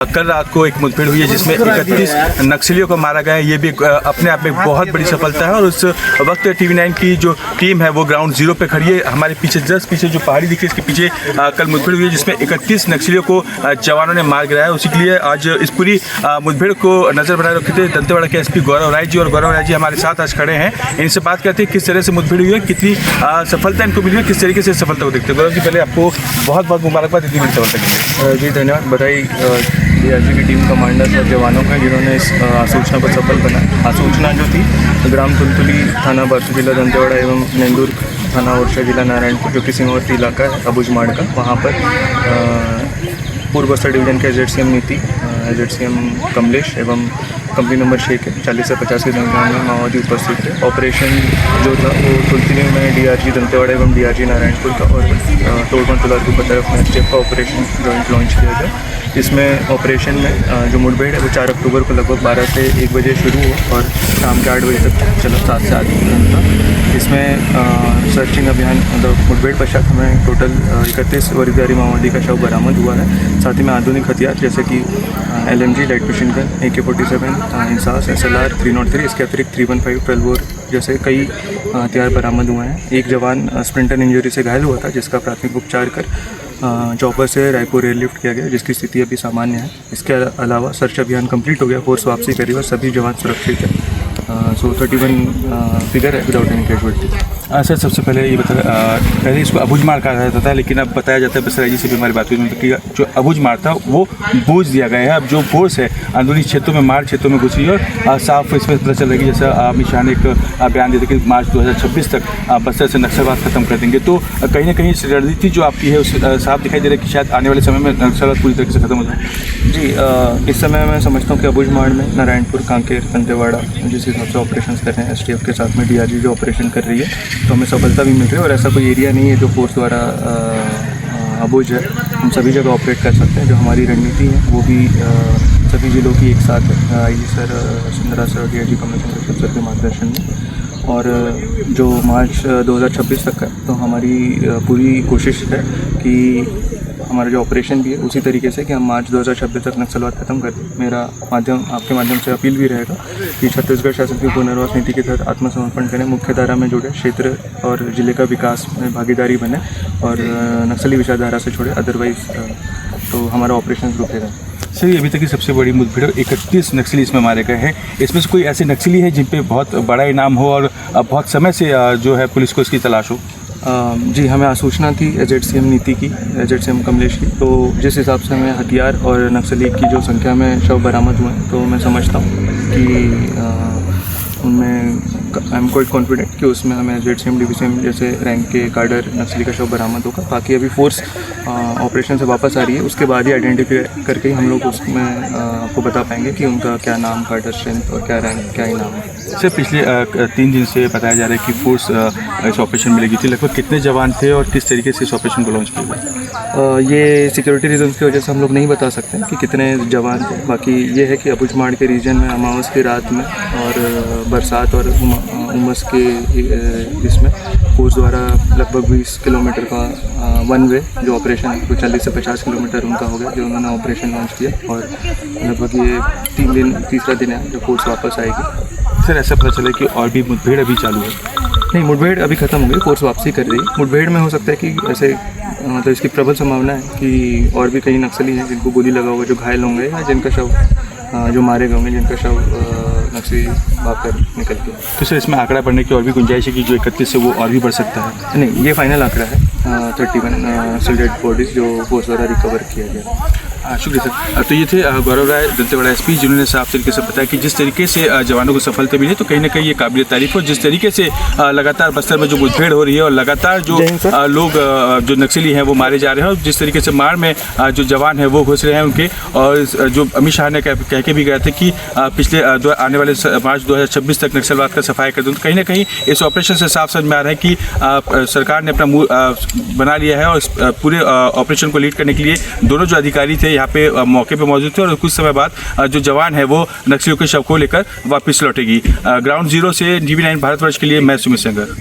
कल रात को एक मुठभेड़ हुई है जिसमें 31 नक्सलियों को मारा गया है। ये भी अपने आप में बहुत बड़ी सफलता है और उस वक्त TV9 की जो टीम है वो ग्राउंड जीरो पे खड़ी है। हमारे पीछे जस्ट पीछे जो पहाड़ी दिखी है इसके पीछे कल मुठभेड़ हुई है जिसमें 31 नक्सलियों को जवानों ने मार गिराया। उसी के लिए आज इस पूरी मुठभेड़ को नजर बनाए रखे थे दंतेवाड़ा के SP गौरव राय जी, और गौरव राय जी हमारे साथ आज खड़े हैं। इनसे बात करते हैं किस तरह से मुठभेड़ हुई है, कितनी सफलता इनको मिली है, किस तरीके से सफलता को देखते हैं। गौरव जी, पहले आपको बहुत बहुत मुबारकबाद इतनी बड़ी सफलता के लिए। जी धन्यवाद। बधाई DRG की टीम कमांडर्स और जवानों का जिन्होंने इस आसूचना को सफल बनाया। आसूचना जो थी ग्राम तुलतुली, थाना बासु, जिला दंतेवाड़ा एवं नेंदूर थाना ओरछा, जिला नारायणपुर, जो कि सीमावर्ती इलाका है अबुझमाड़ का। वहाँ पर पूर्व बस्तर डिवीजन के ZCM नीति, ZCM कमलेश एवं कंपनी नंबर 6 के 40 से 50 की संख्या में माओवादी उपस्थित थे। ऑपरेशन जो था वो तुलतुली में DRG दंतेवाड़ा एवं DRG नारायणपुर का और तोड़मन तुलारपुर की तरफ में STF का ऑपरेशन जॉइंट लॉन्च किया गया। इसमें ऑपरेशन में जो मुठभेड़ है वो 4 अक्टूबर को लगभग 12 से 1 बजे शुरू हुआ और शाम के 8 बजे तक चला, 7 से 8 तक। इसमें सर्चिंग अभियान मतलब मुठभेड़ पश्चात हमें टोटल 31 वर्गीदारी माओवादी का शव बरामद हुआ है। साथ ही में आधुनिक हथियार जैसे कि LMG, light machine gun, AK-47, INSAS, SLR 303, इसके अतिरिक्त 315, 12 बोर जैसे कई हथियार बरामद हुए हैं। एक जवान स्प्लिंटर इंजरी से घायल हुआ था जिसका प्राथमिक उपचार कर चॉपर से रायपुर एयरलिफ्ट किया गया, जिसकी स्थिति अभी सामान्य है। इसके अलावा सर्च अभियान कंप्लीट हो गया, फोर्स वापसी करी और सभी जवान सुरक्षित है। 31 फिगर है विदाउट एनी कैजुअल्टी। सर, सबसे पहले ये बता, पहले इसको अबुझमाड़ कहा जाता था, लेकिन अब बताया जाता है, बसरा जी से भी हमारी बात हुई कि जो अबुझमाड़ था वो बूझ दिया गया है। अब जो फोर्स है अंदरूनी क्षेत्रों में, मार्च क्षेत्रों में घुस रही है और साफ इसमें पता चल रही है, जैसा अमित शाह ने एक बयान दिया था कि मार्च 2026 तक बस्तर से नक्सलवाद खत्म कर देंगे। तो कहीं ना कहीं रणनीति जो आपकी है उस साफ दिखाई दे रहा है कि शायद आने वाले समय में नक्सलवाद पूरी तरीके से खत्म हो जाए। जी, इस समय मैं समझता हूँ कि अबुझमाड़ में नारायणपुर, कांकेर, दंतेवाड़ा जिस हिसाब से ऑपरेशन कर रहे हैं, STF के साथ में DRG जो ऑपरेशन कर रही है, तो हमें सफलता भी मिल रही है। और ऐसा कोई एरिया नहीं है जो फोर्स द्वारा अबुझ है। हम सभी जगह ऑपरेट कर सकते हैं। जो हमारी रणनीति है वो भी सभी जिलों की एक साथ है, IG सर, सुंदरा सर, DRG कमिश्नर सर के मार्गदर्शन में। और जो मार्च 2026 तक है तो हमारी पूरी कोशिश है कि हमारा जो ऑपरेशन भी है उसी तरीके से कि हम मार्च 2026 तक नक्सलवाद खत्म कर दें। मेरा आपके माध्यम से अपील भी रहेगा कि छत्तीसगढ़ शासन की पुनर्वास नीति के तहत आत्मसमर्पण करें, मुख्य धारा में जुड़े, क्षेत्र और जिले का विकास में भागीदारी बने और नक्सली विचारधारा से छोड़े, अदरवाइज तो हमारा ऑपरेशन रुकेगा। सर, अभी तक की सबसे बड़ी मुठभेड़ 31 नक्सली इसमें मारे गए हैं। इसमें से कोई ऐसे नक्सली है जिन पे बहुत बड़ा इनाम हो और बहुत समय से जो है पुलिस को इसकी तलाश हो? जी, हमें आसूचना थी ZCM नीति की, ZCM कमलेश की। तो जिस हिसाब से हमें हथियार और नक्सली की जो संख्या में शव बरामद हुए हैं, तो मैं समझता हूँ कि उनमें आई एम क्वाइट कॉन्फिडेंट कि उसमें हमें ZCM DVCM जैसे रैंक के कार्डर नक्सली का शव बरामद होगा। बाकी अभी फोर्स ऑपरेशन से वापस आ रही है, उसके बाद ही आइडेंटिफाई करके ही हम लोग उसमें आपको बता पाएंगे कि उनका क्या नाम, कार्डर स्ट्रेंथ और क्या रैंक, क्या इनाम है। सर, पिछले 3 दिन से बताया जा रहा है कि फोर्स इस ऑपरेशन में लगी थी। लगभग कितने जवान थे और किस तरीके से इस ऑपरेशन को लॉन्च किया गया? ये सिक्योरिटी रीजन्स की वजह से हम लोग नहीं बता सकते कि कितने जवान थे। बाकी ये है कि अबुझमाड़ के रीजन में अमावस की रात में और बरसात और उमस के इसमें फोर्स द्वारा लगभग 20 किलोमीटर का वन वे जो ऑपरेशन है, तो 40 से 50 किलोमीटर उनका हो गया जो उन्होंने ऑपरेशन लॉन्च किया। और लगभग ये 3 दिन है जो फोर्स वापस आएगी। सर, ऐसा पता चला कि और भी मुठभेड़ अभी चालू है? नहीं, मुठभेड़ अभी खत्म हो गई, फोर्स वापसी कर रही है। मुठभेड़ में हो सकता है कि ऐसे मतलब इसकी प्रबल संभावना है कि और भी कई नक्सली हैं जिनको गोली लगा होगा, जो घायल होंगे या जिनका शव जो मारे गए होंगे, जिनका शव नक्सली भागकर निकल गया। तो सर, इसमें आंकड़ा बढ़ने की और भी गुंजाइश है कि जो 31 से वो और भी बढ़ सकता है? नहीं, ये फाइनल आंकड़ा है। 31 स्टिल डेड बॉडीज जो फोर्स द्वारा रिकवर किया गया। शुक्रिया सर। तो ये थे गौरव राय, दंतेवाड़ा SP, जिन्होंने साफ तरीके से बताया कि जिस तरीके से जवानों को सफलता मिली तो कहीं ना कहीं ये काबिल तारीफ हो। जिस तरीके से लगातार बस्तर में जो मुठभेड़ हो रही है और लगातार जो लोग जो नक्सली हैं वो मारे जा रहे हैं, और जिस तरीके से मार में जो जवान हैं वो घुस रहे हैं उनके, और जो अमित शाह ने कह के भी गए थे कि पिछले आने वाले मार्च 2026 तक नक्सलवाद का सफाई कर दूँ, तो कहीं ना कहीं इस ऑपरेशन से साफ समझ में आ रहा है कि सरकार ने अपना मुँह बना लिया है और पूरे ऑपरेशन को लीड करने के लिए दोनों जो अधिकारी थे यहाँ पे मौके पे मौजूद थे, और कुछ समय बाद जो जवान है वो नक्सलियों के शव को लेकर वापस लौटेगी। ग्राउंड जीरो से TV9 भारतवर्ष के लिए मैं सुमित सेंगर।